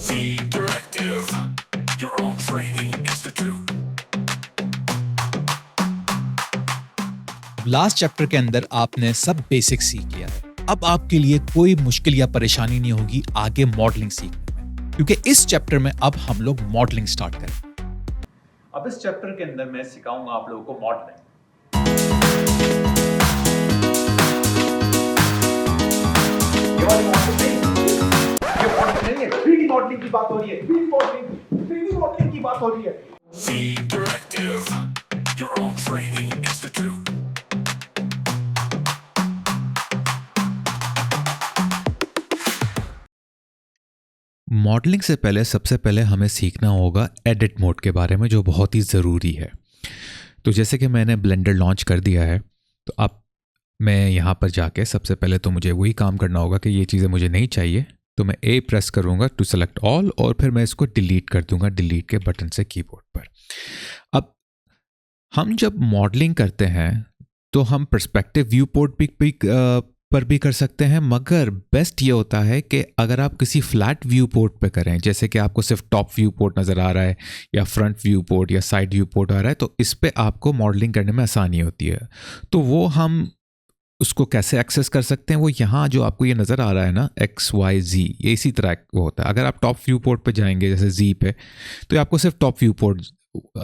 The Directive, your own training institute. Last chapter के अंदर आपने सब बेसिक सीख लिया है। अब आपके लिए कोई मुश्किल या परेशानी नहीं होगी आगे मॉडलिंग सीखने में, क्योंकि इस चैप्टर में अब हम लोग मॉडलिंग स्टार्ट करें। अब इस चैप्टर के अंदर मैं सिखाऊंगा आप लोगों को मॉडलिंग। मॉडलिंग की बात हो रही है, 3D मॉडलिंग की बात हो रही है। The Directive, your own training institute. Modelling से पहले सबसे पहले हमें सीखना होगा एडिट मोड के बारे में, जो बहुत ही ज़रूरी है। तो जैसे कि मैंने ब्लेंडर लॉन्च कर दिया है, तो अब मैं यहाँ पर जाके सबसे पहले तो मुझे वही काम करना होगा कि ये चीज़ें मुझे नहीं चाहिए, तो मैं ए प्रेस करूँगा टू सेलेक्ट ऑल, और फिर मैं इसको डिलीट कर दूँगा डिलीट के बटन से कीबोर्ड पर। अब हम जब मॉडलिंग करते हैं तो हम पर्सपेक्टिव व्यू पोर्ट पर भी कर सकते हैं, मगर बेस्ट ये होता है कि अगर आप किसी फ्लैट व्यू पोर्ट पे करें, जैसे कि आपको सिर्फ टॉप व्यू पोर्ट नज़र आ रहा है या फ्रंट व्यू पोर्ट या साइड व्यू पोर्ट आ रहा है, तो इस पे आपको मॉडलिंग करने में आसानी होती है। तो वो हम उसको कैसे एक्सेस कर सकते हैं, वो यहाँ जो आपको ये नज़र आ रहा है ना XYZ, ये इसी तरह वो होता है। अगर आप टॉप व्यू पोर्ट पे जाएंगे जैसे Z पे, तो ये आपको सिर्फ टॉप व्यू पोर्ट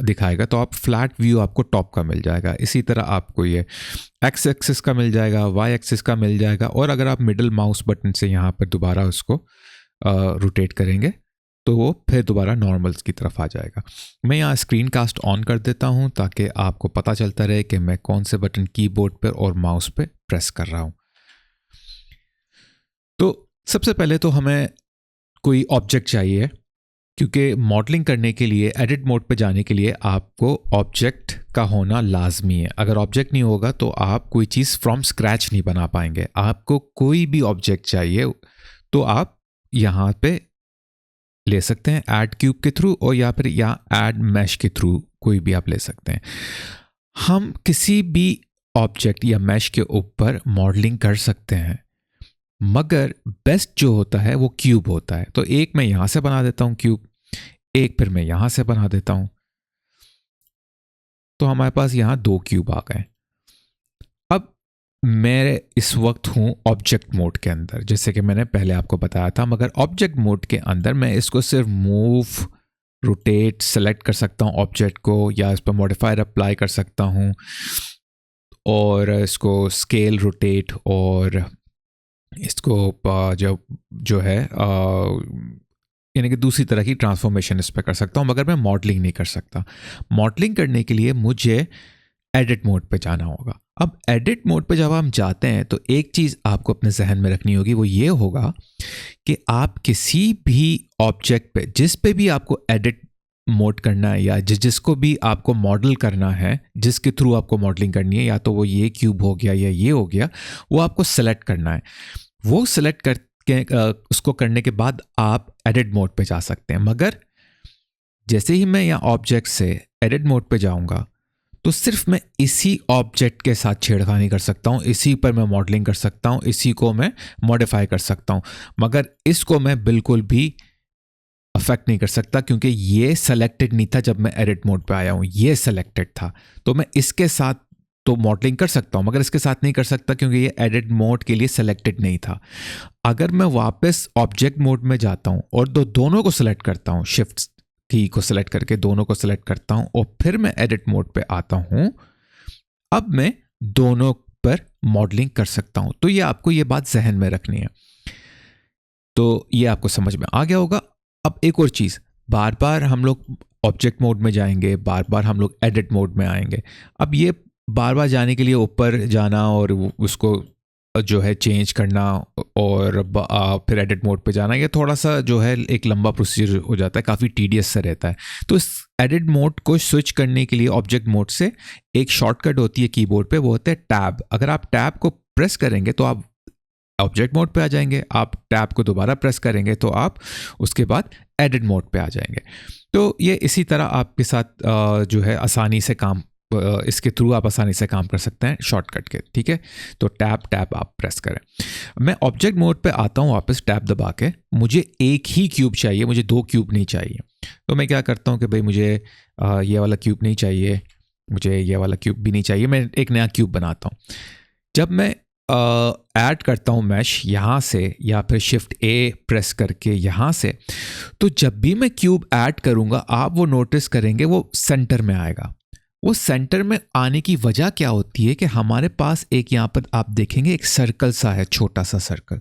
दिखाएगा, तो आप फ्लैट व्यू आपको टॉप का मिल जाएगा। इसी तरह आपको ये एक्स एक्सिस का मिल जाएगा, वाई एक्सिस का मिल जाएगा, और अगर आप मिडिल माउस बटन से यहाँ पर दोबारा उसको रोटेट करेंगे तो वो फिर दोबारा नॉर्मल्स की तरफ आ जाएगा। मैं यहाँ स्क्रीन कास्ट ऑन कर देता हूँ ताकि आपको पता चलता रहे कि मैं कौन से बटन कीबोर्ड पर और माउस पे प्रेस कर रहा हूँ। तो सबसे पहले तो हमें कोई ऑब्जेक्ट चाहिए, क्योंकि मॉडलिंग करने के लिए एडिट मोड पे जाने के लिए आपको ऑब्जेक्ट का होना लाजमी है। अगर ऑब्जेक्ट नहीं होगा तो आप कोई चीज़ फ्रॉम स्क्रैच नहीं बना पाएंगे। आपको कोई भी ऑब्जेक्ट चाहिए तो आप यहाँ पे ले सकते हैं ऐड क्यूब के थ्रू, और या फिर यहाँ ऐड मैश के थ्रू कोई भी आप ले सकते हैं। हम किसी भी ऑब्जेक्ट या मैश के ऊपर मॉडलिंग कर सकते हैं, मगर बेस्ट जो होता है वो क्यूब होता है। तो एक मैं यहाँ से बना देता हूँ क्यूब, एक फिर मैं यहाँ से बना देता हूँ, तो हमारे पास यहाँ 2 क्यूब आ गए। अब मैं इस वक्त हूँ ऑब्जेक्ट मोड के अंदर, जैसे कि मैंने पहले आपको बताया था, मगर ऑब्जेक्ट मोड के अंदर मैं इसको सिर्फ मूव, रोटेट, सेलेक्ट कर सकता हूँ ऑब्जेक्ट को, या इस पर मॉडिफायर अप्लाई कर सकता हूँ, और इसको स्केल, रोटेट, और इसको जो है यानी कि दूसरी तरह की ट्रांसफॉर्मेशन इस पर कर सकता हूँ, मगर मैं मॉडलिंग नहीं कर सकता। मॉडलिंग करने के लिए मुझे एडिट मोड पे जाना होगा। अब एडिट मोड पे जब हम जाते हैं तो एक चीज़ आपको अपने जहन में रखनी होगी, वो ये होगा कि आप किसी भी ऑब्जेक्ट पे, जिस पे भी आपको एडिट मोड करना है या जिसको भी आपको मॉडल करना है, जिसके थ्रू आपको मॉडलिंग करनी है, या तो वो ये क्यूब हो गया या ये हो गया, वो आपको सेलेक्ट करना है। वो सेलेक्ट करके उसको करने के बाद आप एडिट मोड पे जा सकते हैं। मगर जैसे ही मैं यहाँ ऑब्जेक्ट से एडिट मोड पे जाऊँगा तो सिर्फ मैं इसी ऑब्जेक्ट के साथ छेड़खानी कर सकता हूँ, इसी पर मैं मॉडलिंग कर सकता हूँ, इसी को मैं मॉडिफाई कर सकता हूँ, मगर इसको मैं बिल्कुल भी अफेक्ट नहीं कर सकता, क्योंकि ये सेलेक्टेड नहीं था जब मैं एडिट मोड पे आया हूँ, ये सेलेक्टेड था। तो मैं इसके साथ तो मॉडलिंग कर सकता हूँ, मगर इसके साथ नहीं कर सकता क्योंकि ये एडिट मोड के लिए सेलेक्टेड नहीं था। अगर मैं वापस ऑब्जेक्ट मोड में जाता हूँ और दोनों को सेलेक्ट करता हूँ, शिफ्ट की को सेलेक्ट करके दोनों को सेलेक्ट करता हूँ, और फिर मैं एडिट मोड पे आता हूँ, अब मैं दोनों पर मॉडलिंग कर सकता हूँ। तो ये आपको ये बात जहन में रखनी है। तो ये आपको समझ में आ गया होगा। अब एक और चीज़, बार बार हम लोग ऑब्जेक्ट मोड में जाएंगे, बार बार हम लोग एडिट मोड में आएंगे। अब ये बार बार जाने के लिए ऊपर जाना और उसको जो है चेंज करना और फिर एडिट मोड पे जाना, ये थोड़ा सा जो है एक लंबा प्रोसीजर हो जाता है, काफ़ी टीडियस सा रहता है। तो इस एडिट मोड को स्विच करने के लिए ऑब्जेक्ट मोड से एक शॉर्टकट होती है कीबोर्ड पे, वो होता है टैब। अगर आप टैब को प्रेस करेंगे तो आप ऑब्जेक्ट मोड पे आ जाएंगे, आप टैब को दोबारा प्रेस करेंगे तो आप उसके बाद एडिट मोड पे आ जाएंगे। तो ये इसी तरह आपके साथ जो है आसानी से काम इसके थ्रू आप आसानी से काम कर सकते हैं शॉर्टकट के, ठीक है। तो टैप आप प्रेस करें। मैं ऑब्जेक्ट मोड पे आता हूँ वापस टैप दबा के। मुझे एक ही क्यूब चाहिए, मुझे 2 क्यूब नहीं चाहिए। तो मैं क्या करता हूँ कि भाई मुझे ये वाला क्यूब नहीं चाहिए, मुझे ये वाला क्यूब भी नहीं चाहिए, मैं एक नया क्यूब बनाता हूँ। जब मैं ऐड करता हूँ मैश यहाँ से या फिर शिफ्ट ए प्रेस करके यहाँ से, तो जब भी मैं क्यूब ऐड करूँगा आप वो नोटिस करेंगे वो सेंटर में आएगा। वो सेंटर में आने की वजह क्या होती है कि हमारे पास एक यहाँ पर आप देखेंगे एक सर्कल सा है, छोटा सा सर्कल।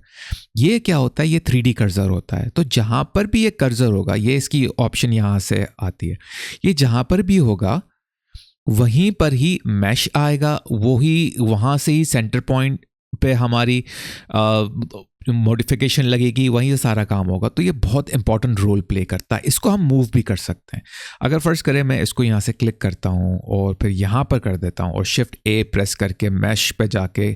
ये क्या होता है, ये 3D कर्सर होता है। तो जहाँ पर भी ये कर्सर होगा, ये इसकी ऑप्शन यहाँ से आती है, ये जहाँ पर भी होगा वहीं पर ही मैश आएगा, वही वहाँ से ही सेंटर पॉइंट पे हमारी मॉडिफिकेशन लगेगी, वहीं से सारा काम होगा। तो ये बहुत इंपॉर्टेंट रोल प्ले करता है। इसको हम मूव भी कर सकते हैं। अगर फर्ज करें मैं इसको यहाँ से क्लिक करता हूँ और फिर यहाँ पर कर देता हूँ और शिफ्ट ए प्रेस करके मैश पे जाके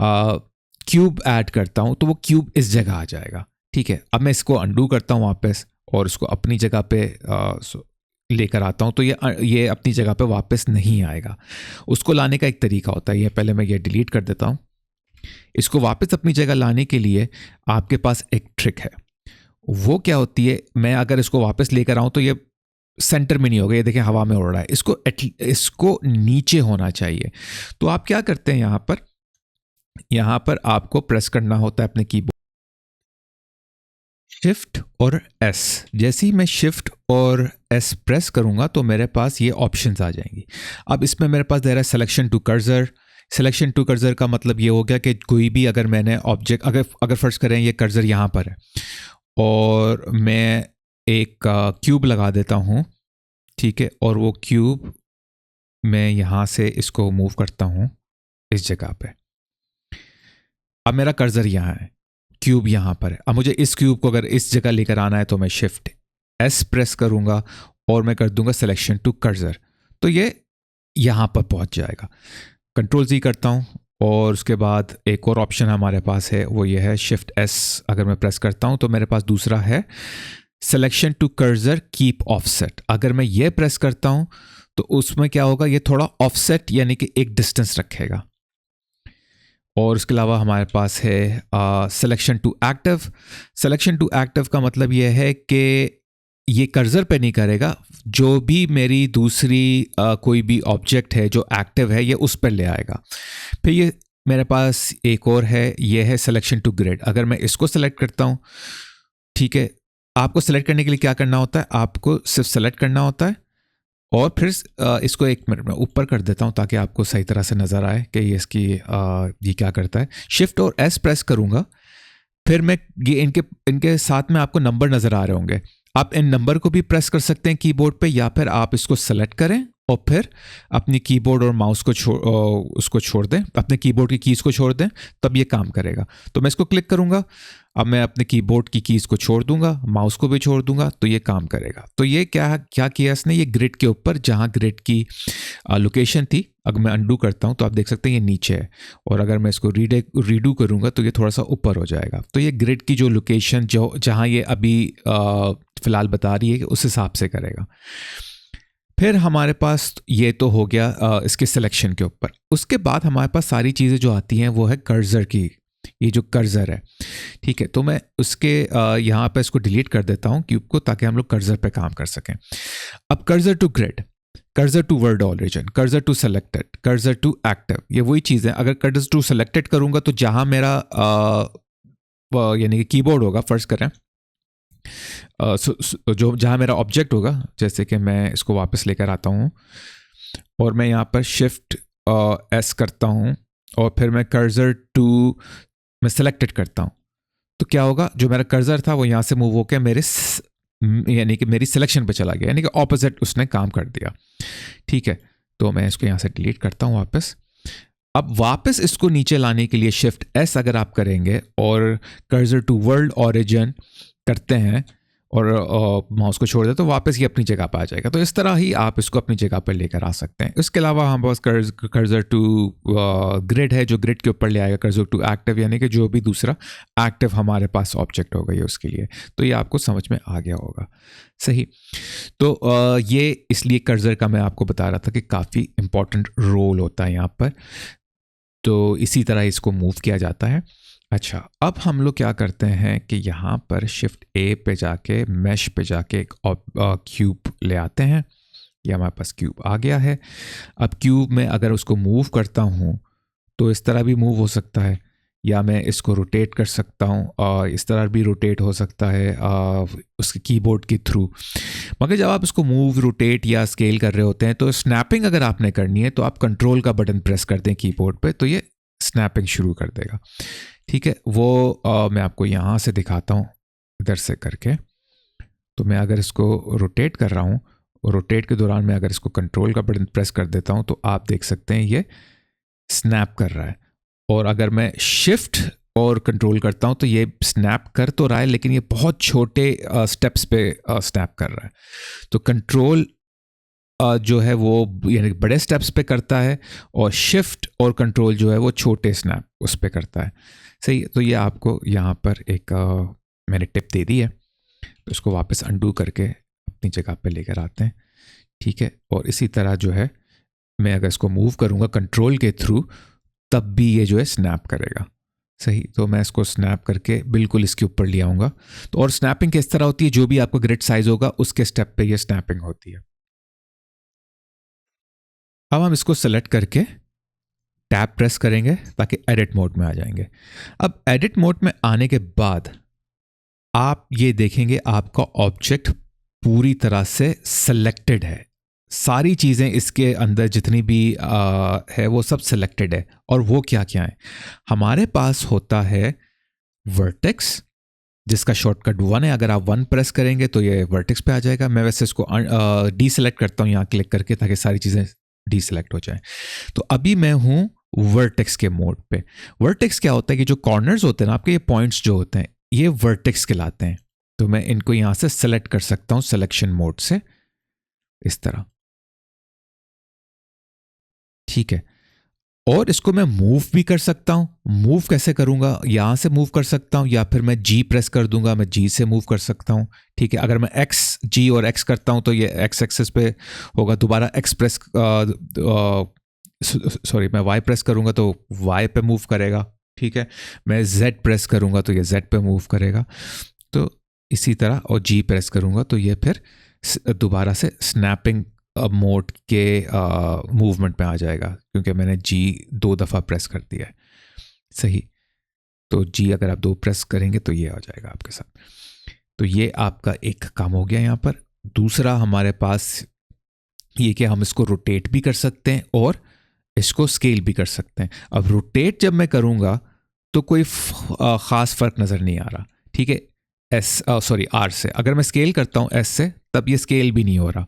क्यूब ऐड करता हूँ, तो वो क्यूब इस जगह आ जाएगा, ठीक है। अब मैं इसको अंडू करता हूँ वापस और इसको अपनी जगह पे लेकर आता हूँ, तो ये अपनी जगह पे वापस नहीं आएगा। उसको लाने का एक तरीका होता है, ये पहले मैं ये डिलीट कर देता हूँ। इसको वापस अपनी जगह लाने के लिए आपके पास एक ट्रिक है। वो क्या होती है, मैं अगर इसको वापस लेकर आऊं तो ये सेंटर में नहीं होगा, ये देखें हवा में उड़ रहा है। इसको नीचे होना चाहिए। तो आप क्या करते हैं, यहां पर आपको प्रेस करना होता है अपने कीबोर्ड शिफ्ट और एस। जैसे ही मैं शिफ्ट और एस प्रेस करूंगा तो मेरे पास ये ऑप्शंस आ जाएंगी। अब इसमें मेरे पास दे रहा है selection to cursor. Selection to cursor का मतलब ये हो गया कि कोई भी अगर मैंने ऑब्जेक्ट अगर फर्ज करें ये कर्सर यहाँ पर है और मैं एक क्यूब लगा देता हूँ, ठीक है, और वो क्यूब मैं यहाँ से इसको मूव करता हूँ इस जगह पे। अब मेरा कर्सर यहाँ है, क्यूब यहाँ पर है। अब मुझे इस क्यूब को अगर इस जगह लेकर आना है तो मैं शिफ्ट एस प्रेस करूँगा और मैं कर दूंगा सिलेक्शन टू कर्सर, तो ये यहाँ पर पहुँच जाएगा। कंट्रोल जी करता हूँ और उसके बाद एक और ऑप्शन हमारे पास है, वो ये है शिफ्ट एस। अगर मैं प्रेस करता हूँ तो मेरे पास दूसरा है selection to cursor keep offset. अगर मैं ये प्रेस करता हूँ तो उसमें क्या होगा, ये थोड़ा ऑफसेट यानी कि एक डिस्टेंस रखेगा। और उसके अलावा हमारे पास है selection to active. Selection to active का मतलब ये है कि ये कर्सर पे नहीं करेगा, जो भी मेरी दूसरी कोई भी ऑब्जेक्ट है जो एक्टिव है ये उस पर ले आएगा। फिर ये मेरे पास एक और है, ये है सिलेक्शन टू ग्रिड। अगर मैं इसको सेलेक्ट करता हूँ, ठीक है, आपको सेलेक्ट करने के लिए क्या करना होता है, आपको सिर्फ सेलेक्ट करना होता है और फिर इसको एक मिनट में ऊपर कर देता हूँ ताकि आपको सही तरह से नज़र आए कि ये इसकी ये क्या करता है। शिफ्ट और एस प्रेस करूँगा, फिर मैं ये इनके साथ में आपको नंबर नज़र आ रहे होंगे। आप इन नंबर को भी प्रेस कर सकते हैं कीबोर्ड पे, या फिर आप इसको सेलेक्ट करें और फिर अपनी कीबोर्ड और माउस को उसको छोड़ दें, अपने कीबोर्ड की कीज़ को छोड़ दें, तब ये काम करेगा। तो मैं इसको क्लिक करूँगा, अब मैं अपने कीबोर्ड की कीज़ को छोड़ दूंगा, माउस को भी छोड़ दूंगा, तो ये काम करेगा। तो ये क्या किया इसने, ये ग्रिड के ऊपर जहाँ ग्रिड की लोकेशन थी, अगर मैं अंडू करता हूँ तो आप देख सकते हैं ये नीचे है, और अगर मैं इसको रीडू करूँगा तो ये थोड़ा सा ऊपर हो जाएगा। तो ये ग्रिड की जो लोकेशन जहाँ ये अभी फ़िलहाल बता रही है कि उस हिसाब से करेगा। फिर हमारे पास ये तो हो गया इसके सिलेक्शन के ऊपर। उसके बाद हमारे पास सारी चीज़ें जो आती हैं वो है कर्सर की, ये जो कर्सर है, ठीक है। तो मैं उसके यहाँ पे इसको डिलीट कर देता हूँ क्यूब को, ताकि हम लोग कर्सर पे काम कर सकें। अब cursor to grid, cursor to world origin, cursor to selected, cursor to active, ये वही चीज़ है। अगर कर्सर टू सेलेक्टेड करूँगा तो जहाँ मेरा यानी कि कीबोर्ड होगा, फर्ज करें जो जहाँ मेरा ऑब्जेक्ट होगा, जैसे कि मैं इसको वापस लेकर आता हूँ और मैं यहाँ पर शिफ्ट एस करता हूँ और फिर मैं कर्सर टू मैं सेलेक्टेड करता हूँ, तो क्या होगा, जो मेरा कर्सर था वो यहाँ से मूव होकर मेरे यानी कि मेरी सिलेक्शन पे चला गया, यानी कि ऑपोजिट उसने काम कर दिया, ठीक है। तो मैं इसको यहाँ से डिलीट करता हूँ वापस। अब वापस इसको नीचे लाने के लिए शिफ्ट एस अगर आप करेंगे और कर्सर टू वर्ल्ड ऑरिजिन करते हैं और माउस को छोड़ दें तो वापस ये अपनी जगह पर आ जाएगा। तो इस तरह ही आप इसको अपनी जगह पर लेकर आ सकते हैं। इसके अलावा हमारे पास कर्सर टू ग्रिड है, जो ग्रिड के ऊपर ले आएगा कर्सर टू एक्टिव, यानी कि जो भी दूसरा एक्टिव हमारे पास ऑब्जेक्ट होगा ये उसके लिए। तो ये आपको समझ में आ गया होगा, सही। तो ये इसलिए कर्सर का मैं आपको बता रहा था कि काफ़ी इंपॉर्टेंट रोल होता है यहाँ पर। तो इसी तरह इसको मूव किया जाता है। अच्छा, अब हम लोग क्या करते हैं कि यहाँ पर शिफ्ट ए पे जाके मैश पे जाके एक क्यूब ले आते हैं। ये हमारे पास क्यूब आ गया है। अब क्यूब में अगर उसको मूव करता हूँ तो इस तरह भी मूव हो सकता है, या मैं इसको रोटेट कर सकता हूँ और इस तरह भी रोटेट हो सकता है उसके कीबोर्ड के थ्रू। मगर जब आप इसको मूव, रोटेट या स्केल कर रहे होते हैं तो स्नैपिंग अगर आपने करनी है तो आप कंट्रोल का बटन प्रेस कर दें कीबोर्ड पे, तो ये स्नैपिंग शुरू कर देगा। ठीक है, वो मैं आपको यहाँ से दिखाता हूँ इधर से करके। तो मैं अगर इसको रोटेट कर रहा हूँ और रोटेट के दौरान मैं अगर इसको कंट्रोल का बटन प्रेस कर देता हूँ तो आप देख सकते हैं ये स्नैप कर रहा है। और अगर मैं शिफ्ट और कंट्रोल करता हूँ तो ये स्नैप कर तो रहा है, लेकिन ये बहुत छोटे स्टेप्स पे स्नैप कर रहा है। तो कंट्रोल जो है वो यानी बड़े स्टेप्स पे करता है, और शिफ्ट और कंट्रोल जो है वो छोटे स्नैप उस पे करता है, सही। तो ये आपको यहाँ पर एक मैंने टिप दे दी है। तो इसको वापस अंडू करके अपनी जगह पे लेकर आते हैं, ठीक है। और इसी तरह जो है मैं अगर इसको मूव करूँगा कंट्रोल के थ्रू तब भी ये जो है स्नैप करेगा, सही। तो मैं इसको स्नैप करके बिल्कुल इसके ऊपर ले आऊँगा। तो और स्नैपिंग किस तरह होती है, जो भी आपका ग्रिड साइज होगा उसके स्टेप पे ये स्नैपिंग होती है। अब हम इसको सेलेक्ट करके टैब प्रेस करेंगे ताकि एडिट मोड में आ जाएंगे। अब एडिट मोड में आने के बाद आप ये देखेंगे आपका ऑब्जेक्ट पूरी तरह से सेलेक्टेड है। सारी चीज़ें इसके अंदर जितनी भी है वो सब सेलेक्टेड है। और वो क्या क्या है, हमारे पास होता है वर्टेक्स जिसका शॉर्टकट 1 है। अगर आप 1 प्रेस करेंगे तो ये वर्टेक्स पे आ जाएगा। मैं वैसे इसको डीसेलेक्ट करता हूँ यहाँ क्लिक करके ताकि सारी चीज़ें डीसेलेक्ट हो जाए। तो अभी मैं हूँ वर्टेक्स के मोड पे। वर्टेक्स क्या होता है कि जो कॉर्नर्स होते हैं ना आपके, ये पॉइंट्स जो होते हैं ये वर्टेक्स कहलाते हैं। तो मैं इनको यहाँ से सेलेक्ट कर सकता हूँ सिलेक्शन मोड से इस तरह, ठीक है। और इसको मैं मूव भी कर सकता हूं। मूव कैसे करूंगा, यहां से मूव कर सकता हूं या फिर मैं जी प्रेस कर दूंगा, मैं जी से मूव कर सकता हूं, ठीक है। अगर मैं एक्स, जी और एक्स करता हूं तो ये एक्स एक्सेस पे होगा। दोबारा एक्स प्रेस सॉरी मैं वाई प्रेस करूंगा तो वाई पे मूव करेगा, ठीक है। मैं जेड प्रेस करूंगा तो ये जेड पे मूव करेगा। तो इसी तरह, और जी प्रेस करूंगा तो ये फिर दोबारा से स्नैपिंग मोड के मूवमेंट में आ जाएगा, क्योंकि मैंने जी 2 दफ़ा प्रेस कर दिया है, सही। तो जी अगर आप 2 प्रेस करेंगे तो ये आ जाएगा आपके साथ। तो ये आपका एक काम हो गया यहाँ पर। दूसरा हमारे पास ये कि हम इसको रोटेट भी कर सकते हैं और इसको स्केल भी कर सकते हैं। अब रोटेट जब मैं करूँगा तो कोई ख़ास फ़र्क नज़र नहीं आ रहा, ठीक है, आर से। अगर मैं स्केल करता हूँ एस से तब ये स्केल भी नहीं हो रहा।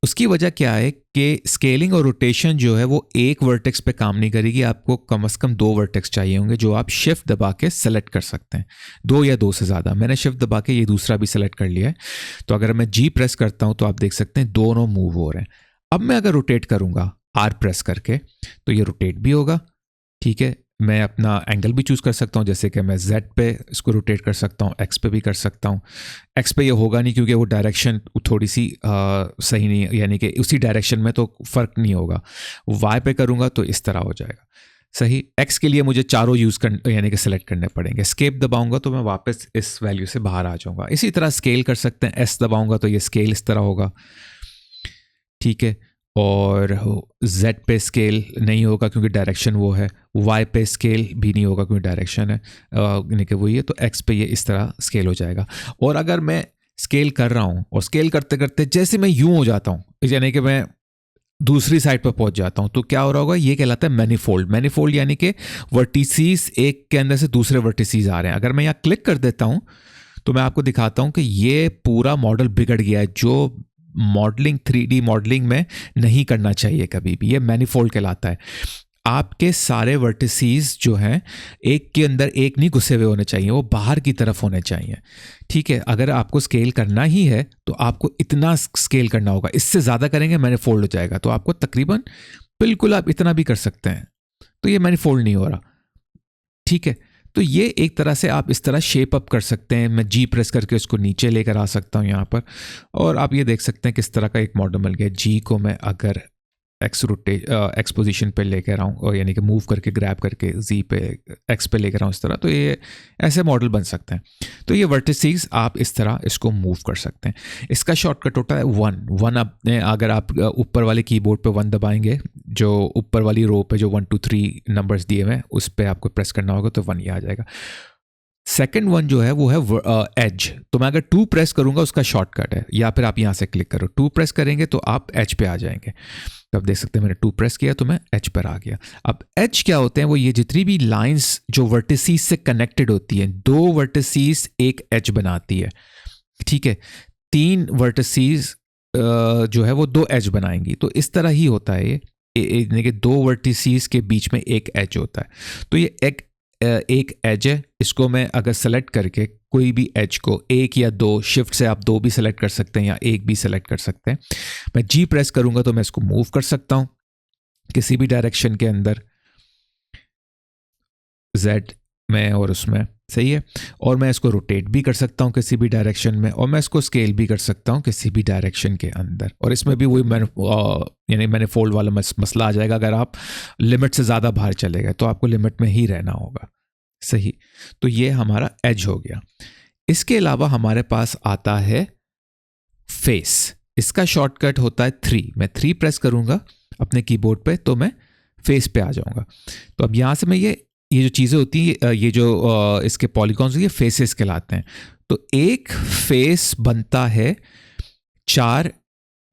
उसकी वजह क्या है कि स्केलिंग और रोटेशन जो है वो एक वर्टेक्स पे काम नहीं करेगी। आपको कम से कम 2 वर्टेक्स चाहिए होंगे जो आप शिफ्ट दबा के सेलेक्ट कर सकते हैं, 2 या 2 से ज़्यादा। मैंने शिफ्ट दबा के ये दूसरा भी सेलेक्ट कर लिया है। तो अगर मैं जी प्रेस करता हूँ तो आप देख सकते हैं दोनों मूव हो रहे हैं। अब मैं अगर रोटेट करूँगा आर प्रेस करके तो ये रोटेट भी होगा, ठीक है। मैं अपना एंगल भी चूज़ कर सकता हूँ, जैसे कि मैं Z पे इसको रोटेट कर सकता हूँ, X पे भी कर सकता हूँ। X पे ये होगा नहीं क्योंकि वो डायरेक्शन थोड़ी सी सही नहीं, यानी कि उसी डायरेक्शन में तो फ़र्क नहीं होगा। Y पे करूँगा तो इस तरह हो जाएगा, सही। X के लिए मुझे चारों यूज़ यानी कि सेलेक्ट करने पड़ेंगे। स्केप दबाऊंगा तो मैं वापस इस वैल्यू से बाहर आ जाऊँगा। इसी तरह स्केल कर सकते हैं, S दबाऊँगा तो ये स्केल इस तरह होगा, ठीक है। और Z पे स्केल नहीं होगा क्योंकि डायरेक्शन वो है। Y पे स्केल भी नहीं होगा क्योंकि डायरेक्शन है यानी कि वही है। तो X पे ये इस तरह स्केल हो जाएगा। और अगर मैं स्केल कर रहा हूँ और स्केल करते करते जैसे मैं यूँ हो जाता हूँ, यानी कि मैं दूसरी साइड पर पहुँच जाता हूँ, तो क्या हो रहा होगा, ये कहलाता है मैनीफोल्ड। मैनीफोल्ड यानी कि वर्टिसीज एक के अंदर से दूसरे वर्टिसीज आ रहे हैं। अगर मैं यहाँ क्लिक कर देता हूँ तो मैं आपको दिखाता हूँ कि ये पूरा मॉडल बिगड़ गया है, जो मॉडलिंग 3D मॉडलिंग में नहीं करना चाहिए कभी भी। ये मैनीफोल्ड कहलाता है। आपके सारे वर्टिसीज जो हैं एक के अंदर एक नहीं घुसे हुए होने चाहिए, वो बाहर की तरफ होने चाहिए। ठीक है, अगर आपको स्केल करना ही है तो आपको इतना स्केल करना होगा, इससे ज़्यादा करेंगे मैनिफोल्ड हो जाएगा। तो आपको तकरीबन बिल्कुल आप इतना भी कर सकते हैं, तो ये मैनिफोल्ड नहीं हो रहा। ठीक है, तो ये एक तरह से आप इस तरह शेप अप कर सकते हैं। मैं जी प्रेस करके उसको नीचे लेकर आ सकता हूँ यहाँ पर, और आप ये देख सकते हैं किस तरह का एक मॉडल मिल गया। जी को मैं अगर एक्स पोजीशन पे लेकर आऊँ, और यानी कि मूव करके ग्रैब करके जी पे एक्स पे लेकर आऊँ इस तरह, तो ये ऐसे मॉडल बन सकते हैं। तो ये वर्टिसीज आप इस तरह इसको मूव कर सकते हैं। इसका शॉर्टकट होता है वन आपने अगर आप ऊपर वाले कीबोर्ड पे 1 दबाएंगे, जो ऊपर वाली रो पे जो 1 2 3 नंबर्स दिए हुए हैं उस पर आपको प्रेस करना होगा तो 1 ये आ जाएगा। सेकेंड वन जो है वो है एज। तो मैं अगर 2 प्रेस करूंगा उसका शॉर्टकट है, या फिर आप यहाँ से क्लिक करो, 2 प्रेस करेंगे तो आप एज पे आ जाएंगे। तो आप देख सकते हैं मैंने 2 प्रेस किया तो मैं एज पर आ गया। अब एज क्या होते हैं, वो ये जितनी भी लाइंस जो वर्टिसीज से कनेक्टेड होती हैं, 2 वर्टिसीज एक एज बनाती है। ठीक है, 3 वर्टिसीज जो है वो 2 एज बनाएंगी। तो इस तरह ही होता है ये, यानी कि 2 वर्टिसीज के बीच में एक एज होता है। तो ये एक एज है, इसको मैं अगर सेलेक्ट करके कोई भी एज को 1 या 2, शिफ्ट से आप 2 भी सेलेक्ट कर सकते हैं या 1 भी सेलेक्ट कर सकते हैं। मैं जी प्रेस करूंगा तो मैं इसको मूव कर सकता हूं किसी भी डायरेक्शन के अंदर, जेड में और उसमें, सही है। और मैं इसको रोटेट भी कर सकता हूं किसी भी डायरेक्शन में, और मैं इसको स्केल भी कर सकता हूं किसी भी डायरेक्शन के अंदर। और इसमें भी वही यानी मैनिफोल्ड वाला मसला आ जाएगा। अगर आप लिमिट से ज़्यादा बाहर चले गए तो आपको लिमिट में ही रहना होगा, सही। तो ये हमारा एज हो गया। इसके अलावा हमारे पास आता है फेस। इसका शॉर्टकट होता है 3। मैं 3 प्रेस करूंगा अपने कीबोर्ड पे तो मैं फेस पे आ जाऊंगा। तो अब यहाँ से मैं ये जो चीज़ें होती हैं, ये जो इसके पॉलीगॉन्स, ये फेसेस कहलाते हैं। तो एक फेस बनता है 4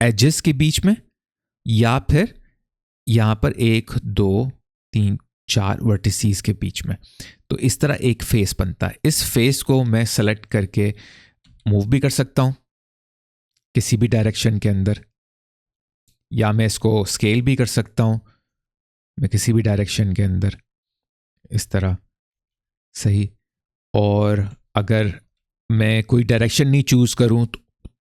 एजेस के बीच में, या फिर यहाँ पर 1 2 3 4 वर्टिसीज के बीच में। तो इस तरह एक फेस बनता है। इस फेस को मैं सेलेक्ट करके मूव भी कर सकता हूँ किसी भी डायरेक्शन के अंदर, या मैं इसको स्केल भी कर सकता हूँ मैं किसी भी डायरेक्शन के अंदर, इस तरह, सही। और अगर मैं कोई डायरेक्शन नहीं चूज़ करूँ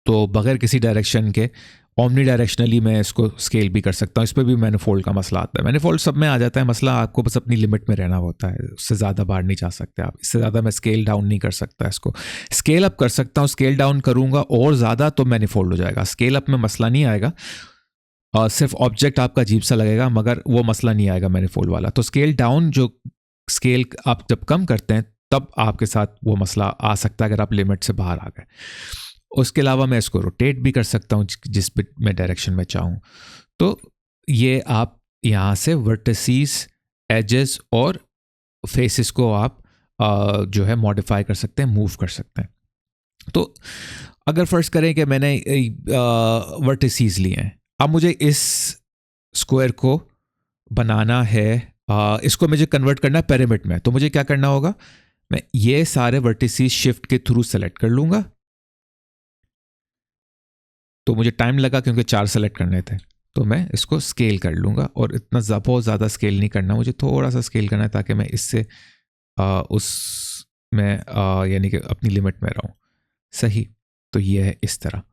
तो बगैर किसी डायरेक्शन के ओमनी डायरेक्शनली मैं इसको स्केल भी कर सकता हूँ। इस पर भी मैनिफोल्ड का मसला आता है। मैनिफोल्ड सब में आ जाता है मसला, आपको बस अपनी लिमिट में रहना होता है, उससे ज़्यादा बाहर नहीं जा सकते आप। इससे ज़्यादा मैं स्केल डाउन नहीं कर सकता, इसको स्केल अप कर सकता हूँ। स्केल डाउन करूँगा और ज़्यादा तो मैनिफोल्ड हो जाएगा। स्केल अप में मसला नहीं आएगा, सिर्फ ऑब्जेक्ट आपका अजीब सा लगेगा, मगर वो मसला नहीं आएगा मैनिफोल्ड वाला। तो स्केल डाउन, जो स्केल आप जब कम करते हैं तब आपके साथ वो मसला आ सकता है अगर आप लिमिट से बाहर आ गए। उसके अलावा मैं इसको रोटेट भी कर सकता हूँ जिस भी मैं डायरेक्शन में चाहूँ। तो ये आप यहाँ से वर्टिसीज, एजेस और फेसेस को आप जो है मॉडिफाई कर सकते हैं, मूव कर सकते हैं। तो अगर फर्स्ट करें कि मैंने वर्टिसीज लिए हैं, अब मुझे इस स्क्वायर को बनाना है, इसको मुझे कन्वर्ट करना है पिरामिड में। तो मुझे क्या करना होगा, मैं ये सारे वर्टिसीज शिफ्ट के थ्रू सेलेक्ट कर लूँगा। तो मुझे टाइम लगा क्योंकि 4 सेलेक्ट करने थे, तो मैं इसको स्केल कर लूँगा। और इतना बहुत ज़्यादा स्केल नहीं करना, मुझे थोड़ा सा स्केल करना है ताकि मैं इससे मैं यानी कि अपनी लिमिट में रहूँ, सही। तो ये है इस तरह।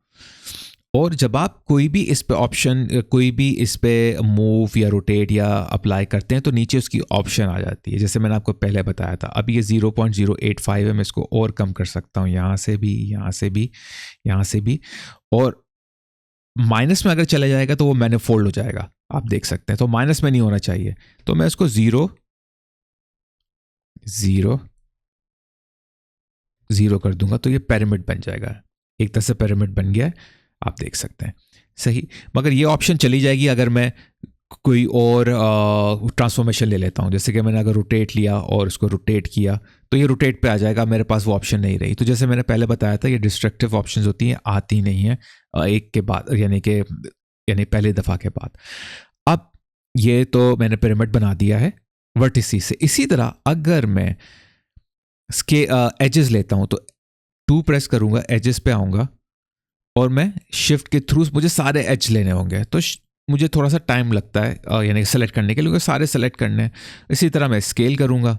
और जब आप कोई भी इस पे ऑप्शन, कोई भी इस पे मूव या रोटेट या अप्लाई करते हैं तो नीचे उसकी ऑप्शन आ जाती है, जैसे मैंने आपको पहले बताया था। अब ये 0.085 है, मैं इसको और कम कर सकता हूँ, यहाँ से भी, यहाँ से भी, यहाँ से भी। और माइनस में अगर चला जाएगा तो वो मैनिफोल्ड हो जाएगा, आप देख सकते हैं। तो माइनस में नहीं होना चाहिए, तो मैं इसको 0 0 0 कर दूंगा तो ये पिरामिड बन जाएगा। एक तरह से पिरामिड बन गया है, आप देख सकते हैं, सही। मगर ये ऑप्शन चली जाएगी अगर मैं कोई और ट्रांसफॉर्मेशन ले लेता हूँ। जैसे कि मैंने अगर रोटेट लिया और इसको रोटेट किया तो ये रोटेट पे आ जाएगा, मेरे पास वो ऑप्शन नहीं रही। तो जैसे मैंने पहले बताया था, ये डिस्ट्रक्टिव ऑप्शंस होती हैं, आती नहीं है एक के बाद, यानी पहले दफ़ा के बाद। अब ये तो मैंने पिरामिड बना दिया है वर्टिसीज से। इसी तरह अगर मैं एजेस लेता हूँ तो 2 प्रेस करूँगा, एजेस पे आऊँगा और मैं शिफ्ट के थ्रू मुझे सारे एज लेने होंगे। तो मुझे थोड़ा सा टाइम लगता है यानी सेलेक्ट करने के लिए, क्योंकि सारे सेलेक्ट करने हैं। इसी तरह मैं स्केल करूँगा,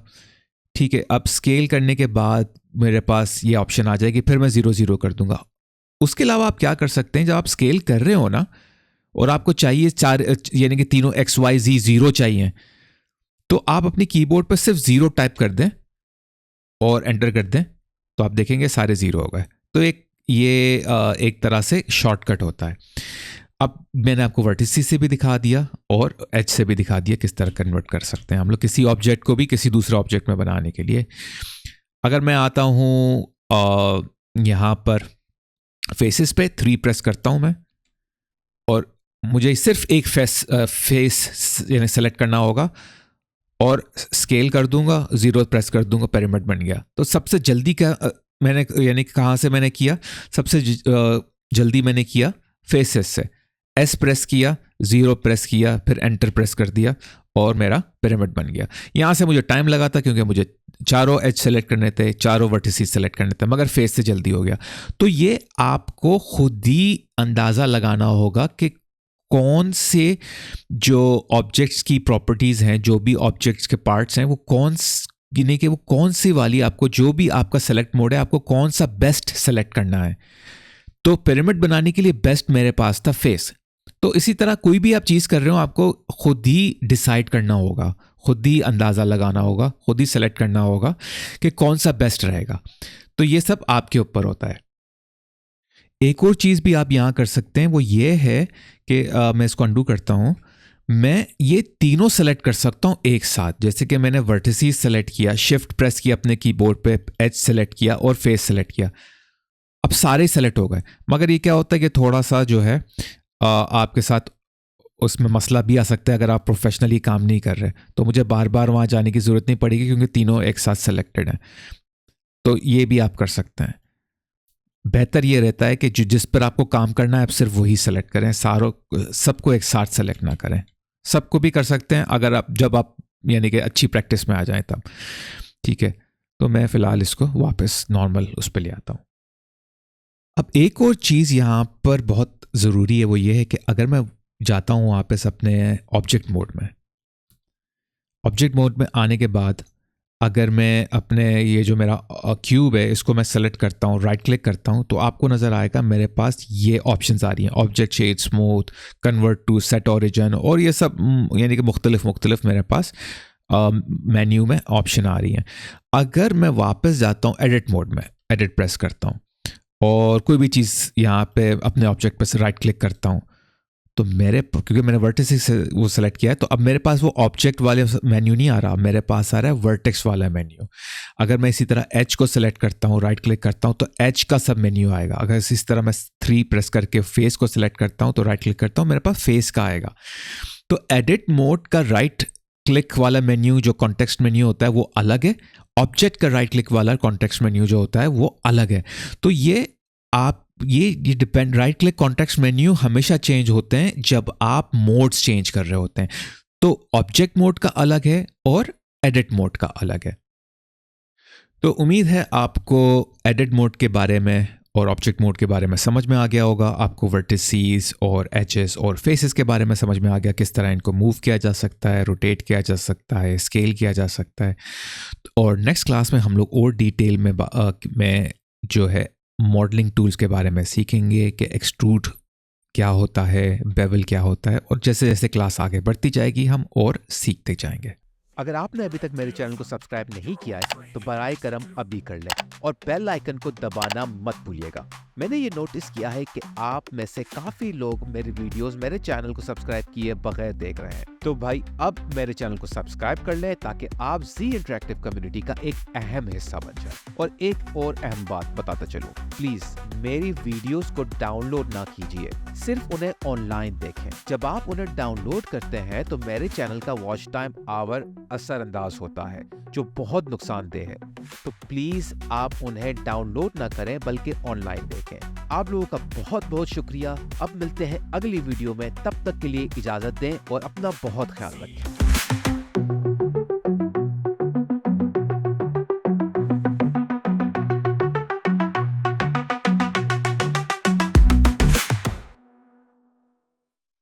ठीक है। अब स्केल करने के बाद मेरे पास ये ऑप्शन आ जाएगी, फिर मैं 0 0 कर दूंगा। उसके अलावा आप क्या कर सकते हैं, जब आप स्केल कर रहे हो ना और आपको चाहिए 4 यानी कि तीनों XYZ 0 चाहिए, तो आप अपनी कीबोर्ड पर सिर्फ 0 टाइप कर दें और एंटर कर दें, तो आप देखेंगे सारे 0 हो गए। तो एक तरह से शॉर्टकट होता है। अब मैंने आपको वर्टिसेस से भी दिखा दिया और एज से भी दिखा दिया किस तरह कन्वर्ट कर सकते हैं हम लोग किसी ऑब्जेक्ट को भी किसी दूसरे ऑब्जेक्ट में बनाने के लिए। अगर मैं आता हूँ यहाँ पर फेसेस पे 3 प्रेस करता हूँ मैं, और मुझे सिर्फ एक फेस यानी सेलेक्ट करना होगा और स्केल कर दूंगा, 0 प्रेस कर दूंगा, पिरामिड बन गया। तो सबसे जल्दी मैंने यानी कहाँ से मैंने किया, सबसे जल्दी मैंने किया फेसेस से। S प्रेस किया, 0 प्रेस किया, फिर एंटर प्रेस कर दिया और मेरा पिरामिड बन गया। यहाँ से मुझे टाइम लगा था क्योंकि मुझे चारों एज सेलेक्ट करने थे, चारों वर्टिसेस सेलेक्ट करने थे, मगर फेस से जल्दी हो गया। तो ये आपको खुद ही अंदाज़ा लगाना होगा कि कौन से जो ऑब्जेक्ट्स की प्रॉपर्टीज़ हैं, जो भी ऑब्जेक्ट्स के पार्ट्स हैं, वो कौन सी वाली आपको, जो भी आपका सेलेक्ट मोड है, आपको कौन सा बेस्ट सेलेक्ट करना है। तो पिरामिड बनाने के लिए बेस्ट मेरे पास था फेस। तो इसी तरह कोई भी आप चीज़ कर रहे हो, आपको खुद ही डिसाइड करना होगा, खुद ही अंदाज़ा लगाना होगा, खुद ही सेलेक्ट करना होगा कि कौन सा बेस्ट रहेगा। तो ये सब आपके ऊपर होता है। एक और चीज़ भी आप यहाँ कर सकते हैं, वो ये है कि मैं इसको अंडू करता हूँ, मैं ये तीनों सेलेक्ट कर सकता हूँ एक साथ। जैसे कि मैंने वर्टिसेस सेलेक्ट किया, शिफ्ट प्रेस किया अपने कीबोर्ड पे, एज सेलेक्ट किया और फेस सेलेक्ट किया, अब सारे सेलेक्ट हो गए। मगर ये क्या होता है कि थोड़ा सा जो है आपके साथ उसमें मसला भी आ सकता है अगर आप प्रोफेशनली काम नहीं कर रहे, तो मुझे बार बार वहाँ जाने की ज़रूरत नहीं पड़ेगी क्योंकि तीनों एक साथ सेलेक्टेड हैं। तो ये भी आप कर सकते हैं। बेहतर ये रहता है कि जिस पर आपको काम करना है आप सिर्फ वही सेलेक्ट करें, सबको एक साथ सेलेक्ट ना करें। सबको भी कर सकते हैं अगर जब आप यानी कि अच्छी प्रैक्टिस में आ जाएं तब, ठीक है। तो मैं फ़िलहाल इसको वापस नॉर्मल उस पर ले आता हूँ। अब एक और चीज़ यहाँ पर बहुत ज़रूरी है, वो ये है कि अगर मैं जाता हूँ वापस अपने ऑब्जेक्ट मोड में आने के बाद अगर मैं अपने ये जो मेरा क्यूब है इसको मैं सेलेक्ट करता हूँ, राइट क्लिक करता हूँ, तो आपको नज़र आएगा मेरे पास ये ऑप्शंस आ रही हैं, object shade, smooth, convert to, set origin, और ये सब यानी कि मुख्तलिफ मेरे पास मेन्यू में ऑप्शन आ रही हैं। अगर मैं वापस जाता हूँ एडिट मोड में, एडिट प्रेस करता हूँ और कोई भी चीज़ यहाँ पे अपने ऑब्जेक्ट पर से राइट क्लिक करता हूँ, तो क्योंकि मैंने वर्टिसेस से वो सेलेक्ट किया है, तो अब मेरे पास वो ऑब्जेक्ट वाले मेन्यू नहीं आ रहा, मेरे पास आ रहा है वर्टेक्स वाला मेन्यू। अगर मैं इसी तरह एच को सेलेक्ट करता हूँ, राइट क्लिक करता हूँ, तो एच का सब मेन्यू आएगा। अगर इस तरह मैं 3 प्रेस करके फेस को सेलेक्ट करता हूँ, तो राइट क्लिक करता हूँ, मेरे पास फेस का आएगा। तो एडिट मोड का राइट क्लिक वाला मेन्यू जो कॉन्टेक्स्ट मेन्यू होता है वो अलग है, ऑब्जेक्ट का राइट क्लिक वाला कॉन्टेक्स्ट मेन्यू जो होता है वो अलग है। तो ये depend, right click context menu हमेशा चेंज होते हैं जब आप मोड्स चेंज कर रहे होते हैं। तो ऑब्जेक्ट मोड का अलग है और एडिट मोड का अलग है। तो उम्मीद है आपको एडिट मोड के बारे में और ऑब्जेक्ट मोड के बारे में समझ में आ गया होगा। आपको वर्टिसेस और एजेस और फेसेस के बारे में समझ में आ गया, किस तरह इनको मूव किया जा सकता है, रोटेट किया जा सकता है, स्केल किया जा सकता है। और नेक्स्ट क्लास में हम लोग और डिटेल में जो है मॉडलिंग टूल्स के बारे में सीखेंगे कि एक्सट्रूड क्या होता है, बेवल क्या होता है, और जैसे जैसे क्लास आगे बढ़ती जाएगी हम और सीखते जाएंगे। अगर आपने अभी तक मेरे चैनल को सब्सक्राइब नहीं किया है तो बराए करम अभी कर लें और बेल आइकन को दबाना मत भूलिएगा। मैंने ये नोटिस किया है कि आप में से काफी लोग मेरे वीडियोस मेरे चैनल को सब्सक्राइब किए बगैर देख रहे हैं। तो भाई अब मेरे चैनल को सब्सक्राइब कर लें ताकि आप जी इंटरैक्टिव कम्युनिटी का एक अहम हिस्सा बन जाए। और एक और अहम बात बताता चलूं, प्लीज मेरी वीडियोस को डाउनलोड ना कीजिए, सिर्फ उन्हें ऑनलाइन देखें। जब आप उन्हें डाउनलोड करते हैं तो मेरे चैनल का वॉच टाइम आवर असरअंदाज होता है जो बहुत नुकसानदेह है। तो प्लीज आप उन्हें डाउनलोड ना करें बल्कि ऑनलाइन देखें। आप लोगों का बहुत बहुत शुक्रिया। अब मिलते हैं अगली वीडियो में, तब तक के लिए इजाजत दें और अपना बहुत ख्याल रखें।